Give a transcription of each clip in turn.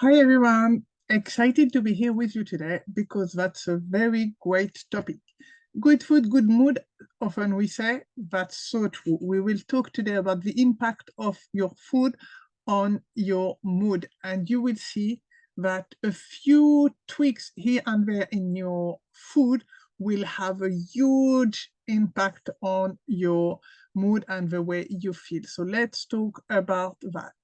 Hi everyone, excited to be here with you today because that's a very great topic. Good food, good mood, often we say, that's so true. We will talk today about the impact of your food on your mood, and you will see that a few tweaks here and there in your food will have a huge impact on your mood and the way you feel. So let's talk about that.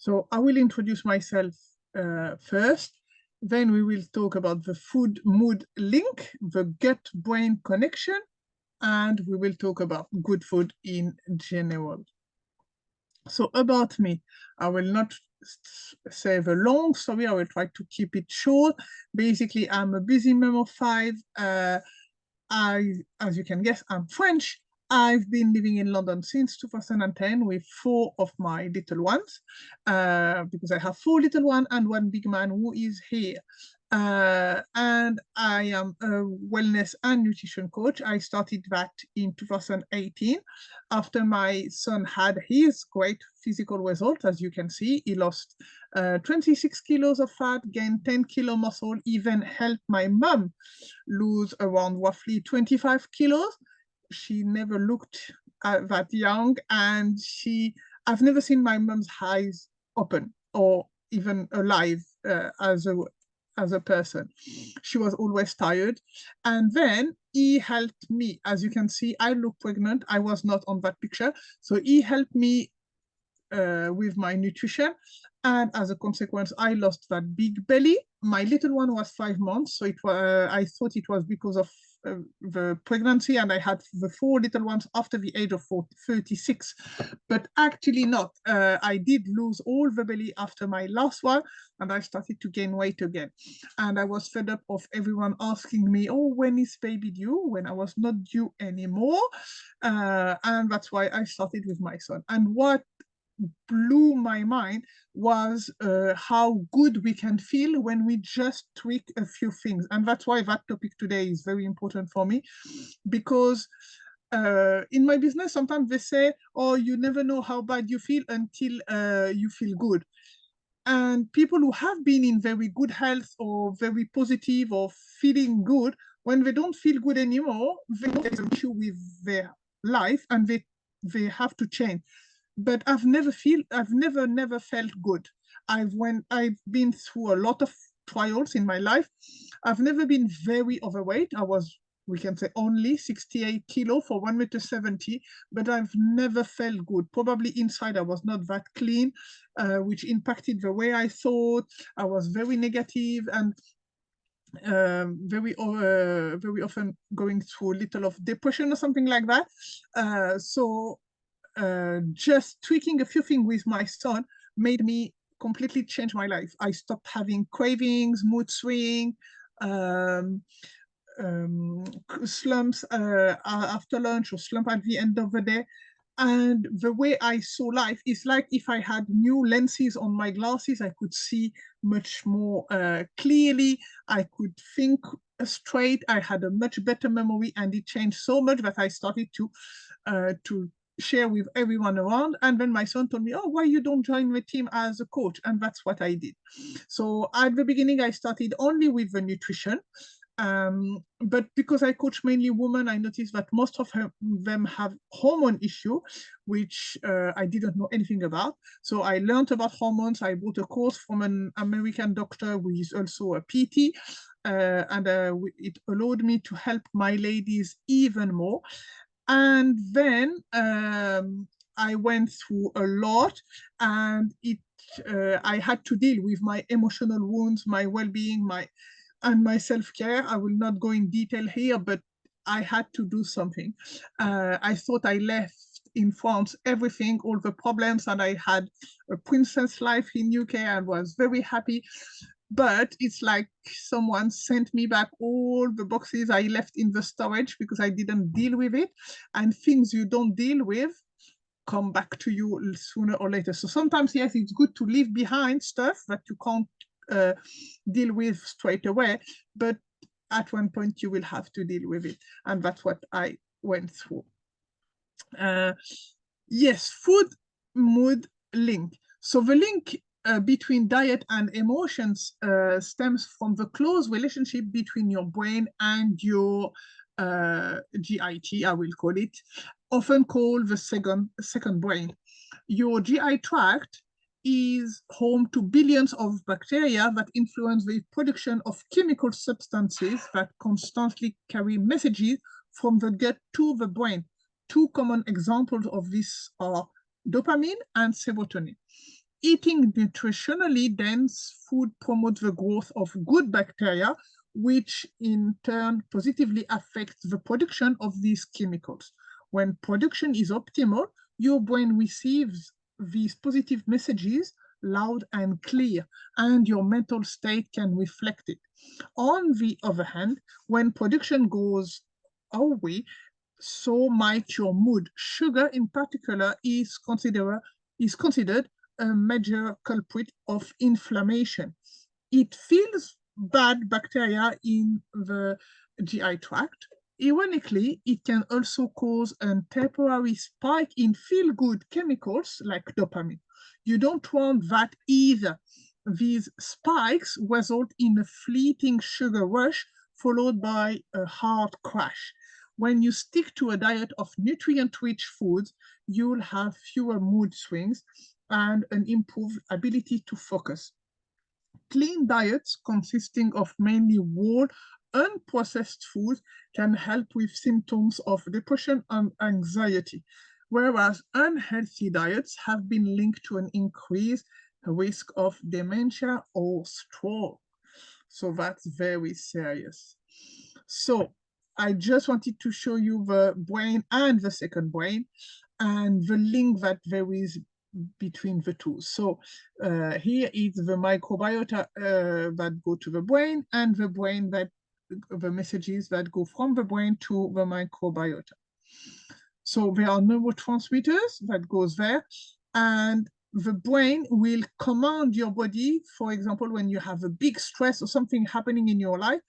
So I will introduce myself first. Then we will talk about the food mood link, the gut brain connection, and we will talk about good food in general. So about me, I will not say the long story. I will try to keep it short. Basically, I'm a busy mom of five. As you can guess, I'm French. I've been living in London since 2010 with four of my little ones, because I have four little ones and one big man who is here. And I am a wellness and nutrition coach. I started that in 2018 after my son had his great physical results. As you can see, he lost 26 kilos of fat, gained 10 kilo muscle, even helped my mom lose around roughly 25 kilos. She never looked that young, and I've never seen my mom's eyes open or even alive as a person. She was always tired. And then he helped me. As you can see, I look pregnant. I was not on that picture. So he helped me with my nutrition. And as a consequence, I lost that big belly. My little one was 5 months, so I thought it was because of the pregnancy, and I had the four little ones after the age of 36, but actually not. I did lose all the belly after my last one, and I started to gain weight again. And I was fed up of everyone asking me, "Oh, when is baby due?" When I was not due anymore, and that's why I started with my son. And what blew my mind was how good we can feel when we just tweak a few things. And that's why that topic today is very important for me, because in my business, sometimes they say, oh, you never know how bad you feel until you feel good. And people who have been in very good health or very positive or feeling good, when they don't feel good anymore, they know there's an issue with their life, and they have to change. But I've never felt good. I've been through a lot of trials in my life. I've never been very overweight. I was, we can say, only 68 kilo for 1 meter 70, but I've never felt good. Probably inside I was not that clean, which impacted the way I thought. I was very negative and very often going through a little of depression or something like that. Just tweaking a few things with my son made me completely change my life. I stopped having cravings, mood swing, um, slumps after lunch or slump at the end of the day. And the way I saw life is like if I had new lenses on my glasses, I could see much more clearly. I could think straight. I had a much better memory, and it changed so much that I started to share with everyone around. And then my son told me, "Oh, why you don't join the team as a coach?" And that's what I did. So at the beginning, I started only with the nutrition. But because I coach mainly women, I noticed that most of them have hormone issue, which I didn't know anything about. So I learned about hormones. I bought a course from an American doctor who is also a PT, and it allowed me to help my ladies even more. And then I went through a lot, and I had to deal with my emotional wounds, my well-being, my self-care. I will not go in detail here, but I had to do something. I thought I left in France everything, all the problems, and I had a princess life in UK and was very happy. But it's like someone sent me back all the boxes I left in the storage because I didn't deal with it. And things you don't deal with come back to you sooner or later. So sometimes, yes, it's good to leave behind stuff that you can't uh, deal with straight away, but at one point you will have to deal with it. And that's what I went through. Uh, yes, food mood link. So the link between diet and emotions stems from the close relationship between your brain and your GIT, I will call it, often called the second brain. Your GI tract is home to billions of bacteria that influence the production of chemical substances that constantly carry messages from the gut to the brain. Two common examples of this are dopamine and serotonin. Eating nutritionally dense food promotes the growth of good bacteria, which in turn positively affects the production of these chemicals. When production is optimal, your brain receives these positive messages loud and clear, and your mental state can reflect it. On the other hand, when production goes away, so might your mood. Sugar, in particular, is considered a major culprit of inflammation. It fills bad bacteria in the GI tract. Ironically, it can also cause a temporary spike in feel-good chemicals like dopamine. You don't want that either. These spikes result in a fleeting sugar rush followed by a hard crash. When you stick to a diet of nutrient-rich foods, you'll have fewer mood swings and an improved ability to focus. Clean diets consisting of mainly whole, unprocessed foods can help with symptoms of depression and anxiety, whereas unhealthy diets have been linked to an increased risk of dementia or stroke. So that's very serious. So I just wanted to show you the brain and the second brain and the link that there is between the two. So here is the microbiota that go to the brain and the brain that the messages that go from the brain to the microbiota. So there are neurotransmitters that goes there, and the brain will command your body, for example, when you have a big stress or something happening in your life,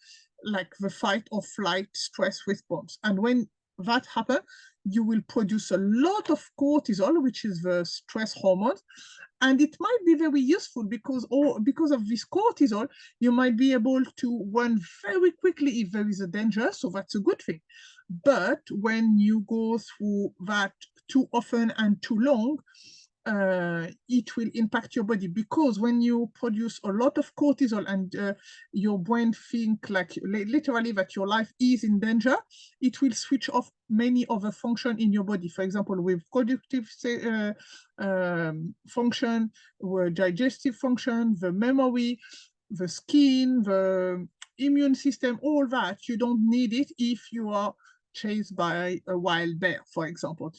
like the fight or flight stress response. And when that happens, you will produce a lot of cortisol, which is the stress hormone. And it might be very useful because of this cortisol, you might be able to run very quickly if there is a danger. So that's a good thing. But when you go through that too often and too long, it will impact your body, because when you produce a lot of cortisol and your brain think like literally that your life is in danger, it will switch off many other function in your body. For example, with productive function, digestive function, the memory, the skin, the immune system, all that. You don't need it if you are chased by a wild bear, for example.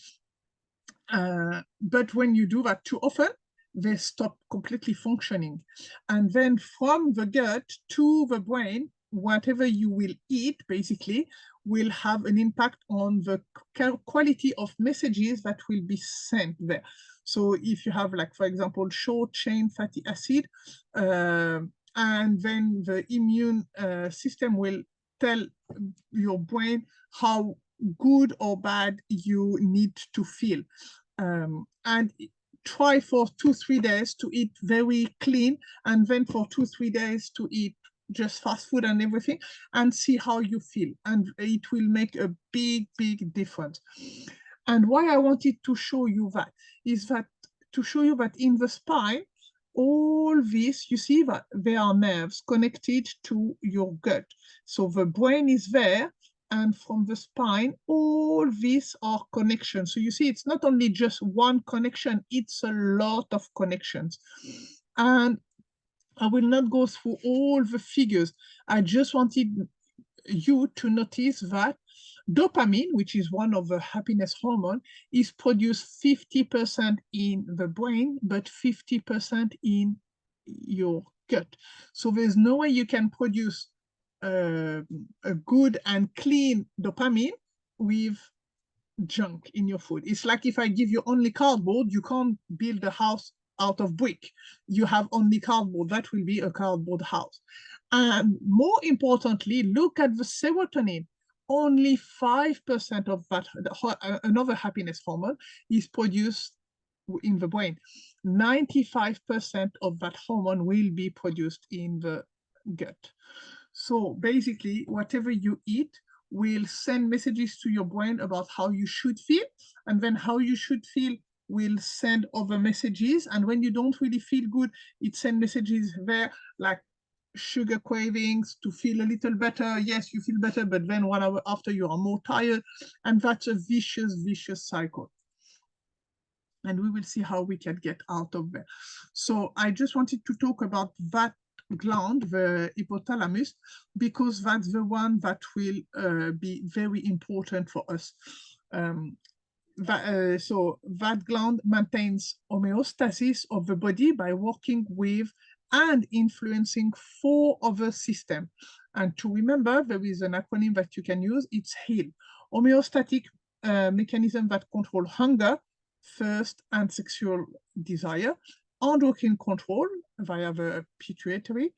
But when you do that too often, they stop completely functioning. And then from the gut to the brain, whatever you will eat basically will have an impact on the quality of messages that will be sent there. So if you have, like, for example, short chain fatty acid, and then the immune system will tell your brain how good or bad you need to feel. And try for 2-3 days to eat very clean, and then for 2-3 days to eat just fast food and everything, and see how you feel, and it will make a big difference. And why I wanted to show you that is that to show you that in the spine, all this, you see that there are nerves connected to your gut. So the brain is there, and from the spine, all these are connections. So you see, it's not only just one connection, it's a lot of connections. And I will not go through all the figures. I just wanted you to notice that dopamine, which is one of the happiness hormone, is produced 50% in the brain, but 50% in your gut. So there's no way you can produce a good and clean dopamine with junk in your food. It's like if I give you only cardboard, you can't build a house out of brick. You have only cardboard. That will be a cardboard house. And more importantly, look at the serotonin. Only 5% of that, another happiness hormone, is produced in the brain. 95% of that hormone will be produced in the gut. So basically, whatever you eat will send messages to your brain about how you should feel, and then how you should feel will send other messages. And when you don't really feel good, it sends messages there like sugar cravings to feel a little better. Yes, you feel better, but then 1 hour after you are more tired. And that's a vicious cycle. And we will see how we can get out of there. So I just wanted to talk about that gland, the hypothalamus, because that's the one that will be very important for us. So that gland maintains homeostasis of the body by working with and influencing 4 other systems. And to remember, there is an acronym that you can use, it's HEAL. Homeostatic mechanism that control hunger, thirst, and sexual desire, endocrine control via the pituitary,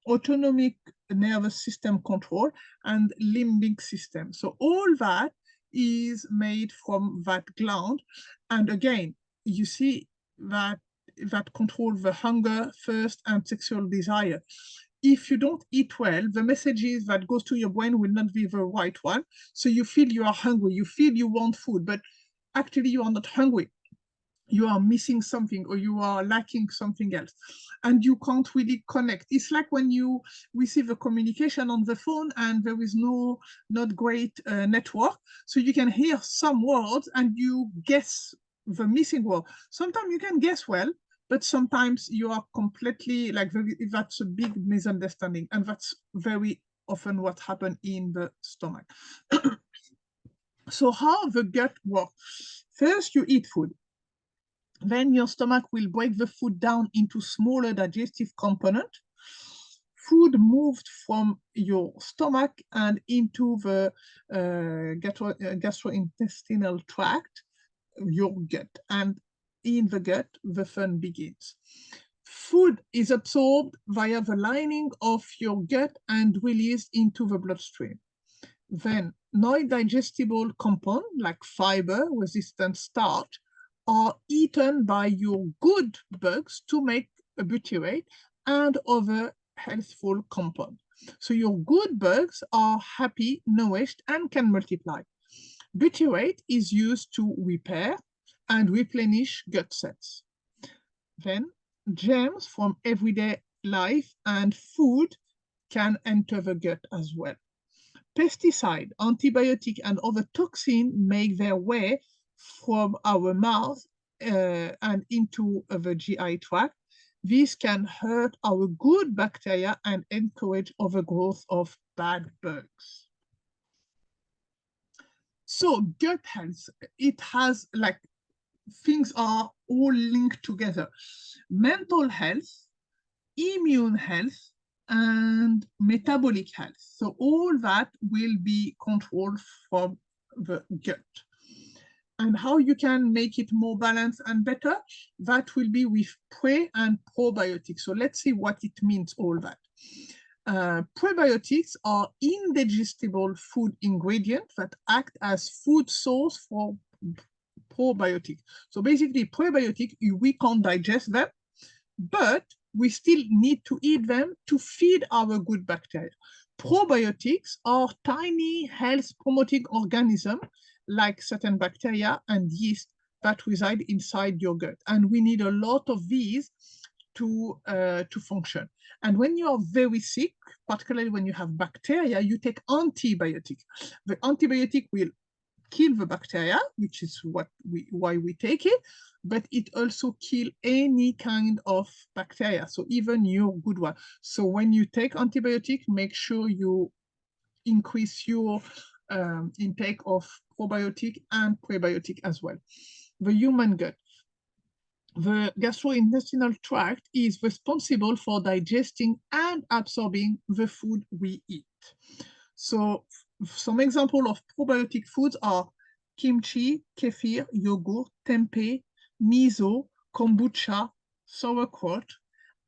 autonomic nervous system control, and limbic system. So all that is made from that gland. And again, you see that control the hunger, thirst, and sexual desire. If you don't eat well, the messages that goes to your brain will not be the right one. So you feel you are hungry, you feel you want food, but actually you are not hungry. You are missing something, or you are lacking something else, and you can't really connect. It's like when you receive a communication on the phone and there is not great network, so you can hear some words and you guess the missing word. Sometimes you can guess well, but sometimes you are completely like, that's a big misunderstanding, and that's very often what happens in the stomach. So how the gut works? First, you eat food. Then your stomach will break the food down into smaller digestive components. Food moved from your stomach and into the gastrointestinal tract, your gut. And in the gut, the fun begins. Food is absorbed via the lining of your gut and released into the bloodstream. Then non-digestible compounds like fiber, resistant starch, are eaten by your good bugs to make a butyrate and other healthful compounds. So your good bugs are happy, nourished, and can multiply. Butyrate is used to repair and replenish gut cells. Then germs from everyday life and food can enter the gut as well. Pesticide, antibiotic, and other toxins make their way from our mouth and into the GI tract. This can hurt our good bacteria and encourage overgrowth of bad bugs. So gut health, it has like, things are all linked together. Mental health, immune health, and metabolic health. So all that will be controlled from the gut. And how you can make it more balanced and better, that will be with pre and probiotics. So let's see what it means, all that. Prebiotics are indigestible food ingredients that act as food source for probiotics. So basically, prebiotics, we can't digest them, but we still need to eat them to feed our good bacteria. Probiotics are tiny health-promoting organisms like certain bacteria and yeast that reside inside your gut. And we need a lot of these to function. And when you are very sick, particularly when you have bacteria, you take antibiotic. The antibiotic will kill the bacteria, which is why we take it, but it also kills any kind of bacteria, so even your good one. So when you take antibiotic, make sure you increase your intake of probiotic and prebiotic as well. The human gut. The gastrointestinal tract is responsible for digesting and absorbing the food we eat. So some examples of probiotic foods are kimchi, kefir, yogurt, tempeh, miso, kombucha, sauerkraut.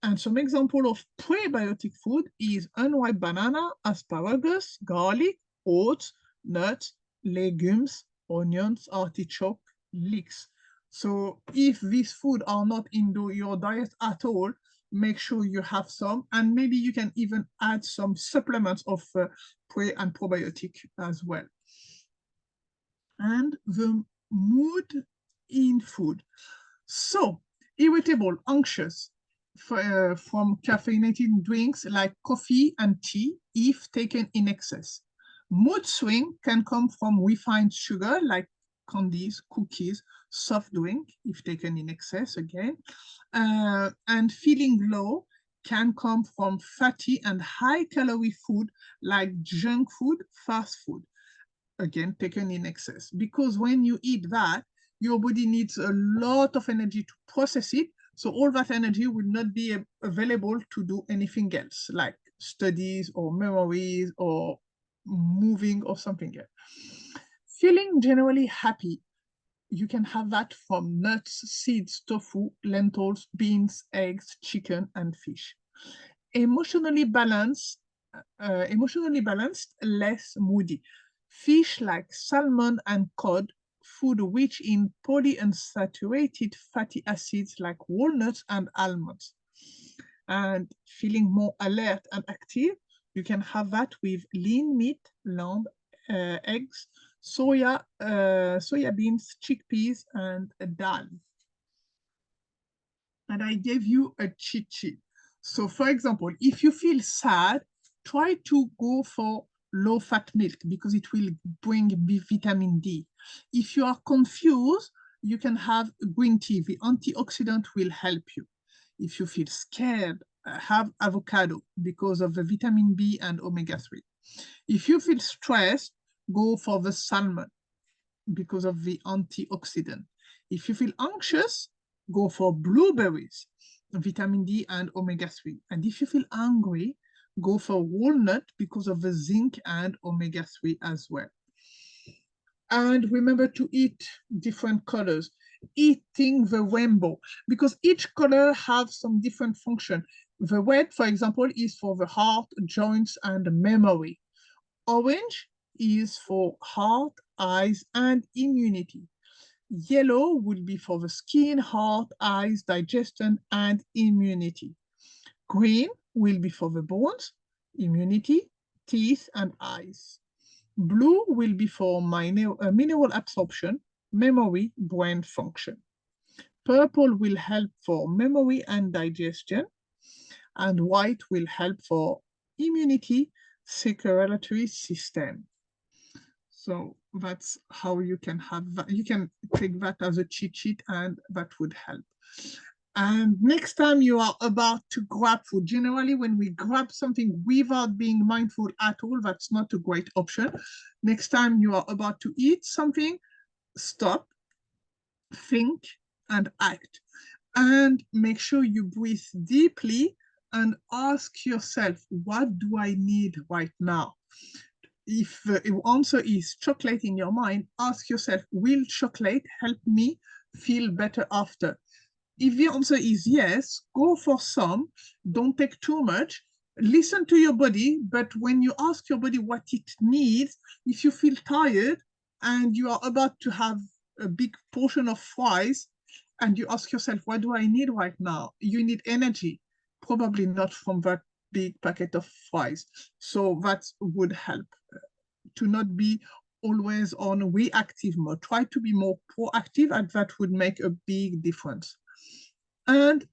And some example of prebiotic food is unripe banana, asparagus, garlic, oats, nuts, legumes, onions, artichoke, leeks. So if these food are not in your diet at all, make sure you have some, and maybe you can even add some supplements of pre and probiotic as well. And the mood in food. So irritable, anxious from caffeinated drinks like coffee and tea if taken in excess. Mood swing can come from refined sugar like candies, cookies, soft drink if taken in excess again. And feeling low can come from fatty and high calorie food like junk food, fast food, again taken in excess. Because when you eat that, your body needs a lot of energy to process it. So all that energy will not be available to do anything else, like studies or memories or moving or something else. Feeling generally happy, you can have that from nuts, seeds, tofu, lentils, beans, eggs, chicken, and fish. Emotionally balanced, less moody. Fish like salmon and cod, food rich in polyunsaturated fatty acids like walnuts and almonds. And feeling more alert and active, you can have that with lean meat, lamb, eggs, soya beans, chickpeas, and dal. And I gave you a cheat sheet. So for example, if you feel sad, try to go for low-fat milk because it will bring vitamin D. If you are confused, you can have green tea. The antioxidant will help you. If you feel scared, have avocado because of the vitamin B and omega-3. If you feel stressed, go for the salmon because of the antioxidant. If you feel anxious, go for blueberries, vitamin D and omega-3. And if you feel hungry, go for walnut because of the zinc and omega-3 as well. And remember to eat different colors. Eating the rainbow, because each color has some different function. The red, for example, is for the heart, joints, and memory. Orange is for heart, eyes, and immunity. Yellow would be for the skin, heart, eyes, digestion, and immunity. Green will be for the bones, immunity, teeth, and eyes. Blue will be for mineral absorption, memory, brain function. Purple will help for memory and digestion, and white will help for immunity, circulatory system. So that's how you can have that. You can take that as a cheat sheet and that would help. And next time you are about to grab food, generally when we grab something without being mindful at all, that's not a great option. Next time you are about to eat something, stop, think, and act. And make sure you breathe deeply and ask yourself, what do I need right now? If the answer is chocolate in your mind, ask yourself, will chocolate help me feel better after? If the answer is yes, go for some, don't take too much, listen to your body, but when you ask your body what it needs, if you feel tired and you are about to have a big portion of fries and you ask yourself, what do I need right now? You need energy, probably not from that big packet of fries. So that would help to not be always on reactive mode. Try to be more proactive, and that would make a big difference. And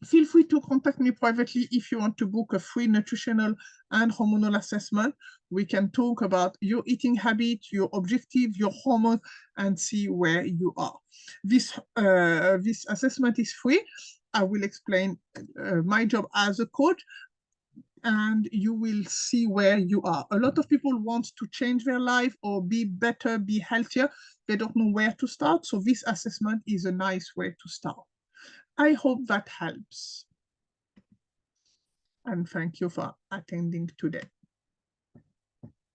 feel free to contact me privately if you want to book a free nutritional and hormonal assessment. We can talk about your eating habit, your objective, your hormone, and see where you are. This assessment is free. I will explain my job as a coach, and you will see where you are. A lot of people want to change their life or be better, be healthier. They don't know where to start. So this assessment is a nice way to start. I hope that helps. And thank you for attending today.